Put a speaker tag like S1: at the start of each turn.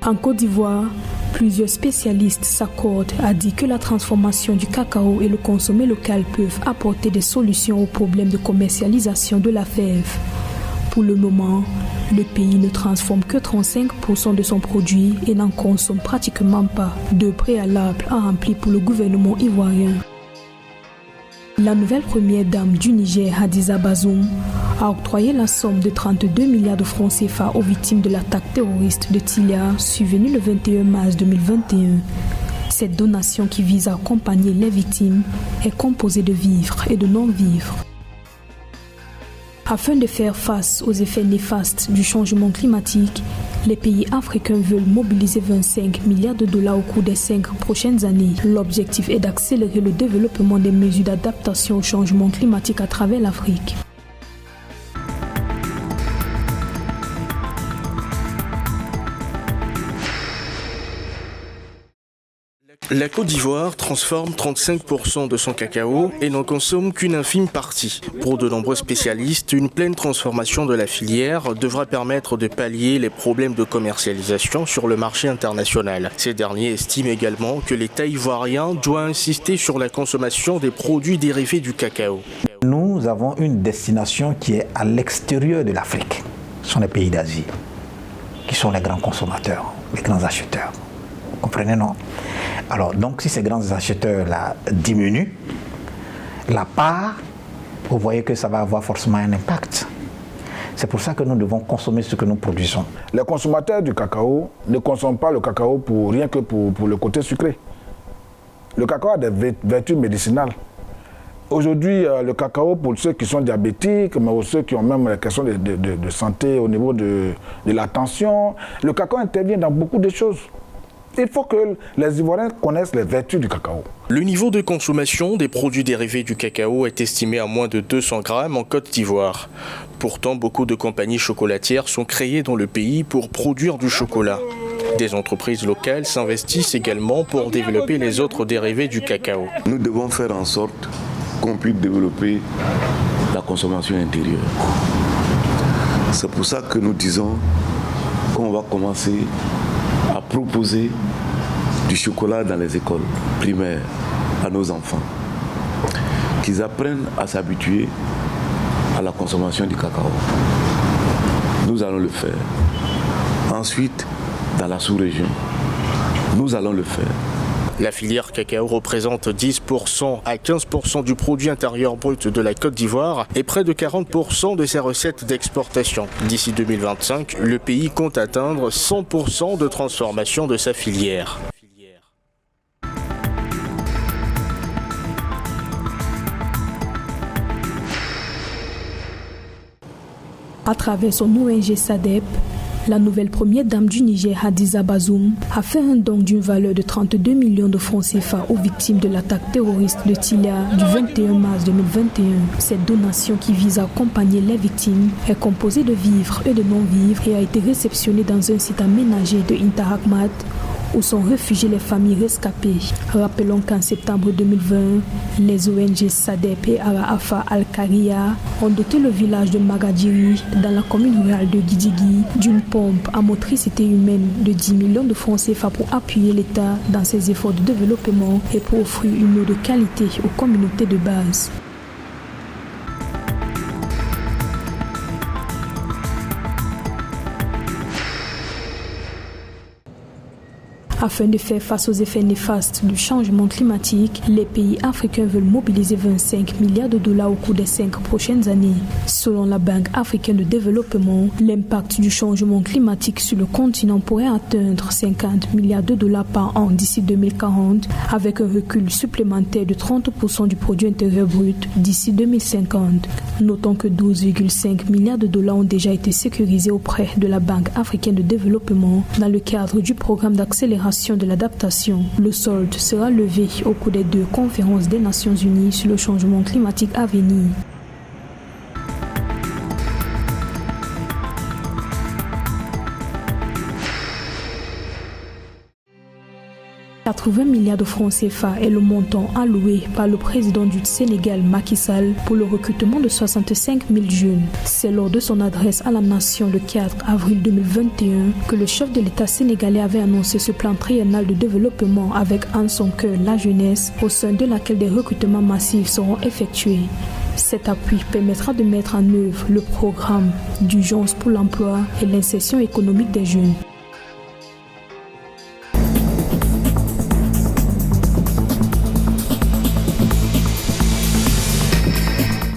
S1: En Côte d'Ivoire, plusieurs spécialistes s'accordent à dire que la transformation du cacao et le consommé local peuvent apporter des solutions aux problèmes de commercialisation de la fève. Pour le moment, le pays ne transforme que 35% de son produit et n'en consomme pratiquement pas. Deux préalables à remplir pour le gouvernement ivoirien. La nouvelle première dame du Niger, Hadiza Bazoum, a octroyé la somme de 32 milliards de francs CFA aux victimes de l'attaque terroriste de Tilia, survenue le 21 mars 2021. Cette donation qui vise à accompagner les victimes est composée de vivres et de non-vivres. Afin de faire face aux effets néfastes du changement climatique, les pays africains veulent mobiliser 25 milliards de dollars au cours des 5 prochaines années. L'objectif est d'accélérer le développement des mesures d'adaptation au changement climatique à travers l'Afrique.
S2: La Côte d'Ivoire transforme 35% de son cacao et n'en consomme qu'une infime partie. Pour de nombreux spécialistes, une pleine transformation de la filière devra permettre de pallier les problèmes de commercialisation sur le marché international. Ces derniers estiment également que l'État ivoirien doit insister sur la consommation des produits dérivés du cacao.
S3: Nous avons une destination qui est à l'extérieur de l'Afrique. Ce sont les pays d'Asie qui sont les grands consommateurs, les grands acheteurs. Vous comprenez, non? Alors, donc, si ces grands acheteurs-là diminuent, la part, vous voyez que ça va avoir forcément un impact. C'est pour ça que nous devons consommer ce que nous produisons.
S4: Les consommateurs du cacao ne consomment pas le cacao pour rien que pour le côté sucré. Le cacao a des vertus médicinales. Aujourd'hui, le cacao, pour ceux qui sont diabétiques, mais aussi ceux qui ont même des questions de santé au niveau de la tension, le cacao intervient dans beaucoup de choses. Il faut que les Ivoiriens connaissent les vertus du cacao.
S2: Le niveau de consommation des produits dérivés du cacao est estimé à moins de 200 grammes en Côte d'Ivoire. Pourtant, beaucoup de compagnies chocolatières sont créées dans le pays pour produire du chocolat. Des entreprises locales s'investissent également pour développer les autres dérivés du cacao.
S5: Nous devons faire en sorte qu'on puisse développer la consommation intérieure. C'est pour ça que nous disons qu'on va commencer à proposer du chocolat dans les écoles primaires à nos enfants, qu'ils apprennent à s'habituer à la consommation du cacao. Nous allons le faire. Ensuite, dans la sous-région, nous allons le faire.
S2: La filière cacao représente 10% à 15% du produit intérieur brut de la Côte d'Ivoire et près de 40% de ses recettes d'exportation. D'ici 2025, le pays compte atteindre 100% de transformation de sa filière.
S1: À travers son ONG SADEP, la nouvelle première dame du Niger, Hadiza Bazoum, a fait un don d'une valeur de 32 millions de francs CFA aux victimes de l'attaque terroriste de Tilia du 21 mars 2021. Cette donation qui vise à accompagner les victimes est composée de vivres et de non-vivres et a été réceptionnée dans un site aménagé de Intarakmat où sont réfugiées les familles rescapées. Rappelons qu'en septembre 2020, les ONG SADEP et Ara-Afa Al-Karia ont doté le village de Magadiri, dans la commune rurale de Guidigui, d'une pompe à motricité humaine de 10 millions de francs CFA pour appuyer l'État dans ses efforts de développement et pour offrir une eau de qualité aux communautés de base. Afin de faire face aux effets néfastes du changement climatique, les pays africains veulent mobiliser 25 milliards de dollars au cours des 5 prochaines années. Selon la Banque africaine de développement, l'impact du changement climatique sur le continent pourrait atteindre 50 milliards de dollars par an d'ici 2040, avec un recul supplémentaire de 30% du produit intérieur brut d'ici 2050. Notons que 12,5 milliards de dollars ont déjà été sécurisés auprès de la Banque africaine de développement dans le cadre du programme d'accélération de l'adaptation. Le solde sera levé au cours des 2 conférences des Nations Unies sur le changement climatique à venir. 80 milliards de francs CFA est le montant alloué par le président du Sénégal, Macky Sall, pour le recrutement de 65 000 jeunes. C'est lors de son adresse à la nation le 4 avril 2021 que le chef de l'État sénégalais avait annoncé ce plan triennal de développement avec en son cœur la jeunesse, au sein de laquelle des recrutements massifs seront effectués. Cet appui permettra de mettre en œuvre le programme d'urgence pour l'emploi et l'insertion économique des jeunes.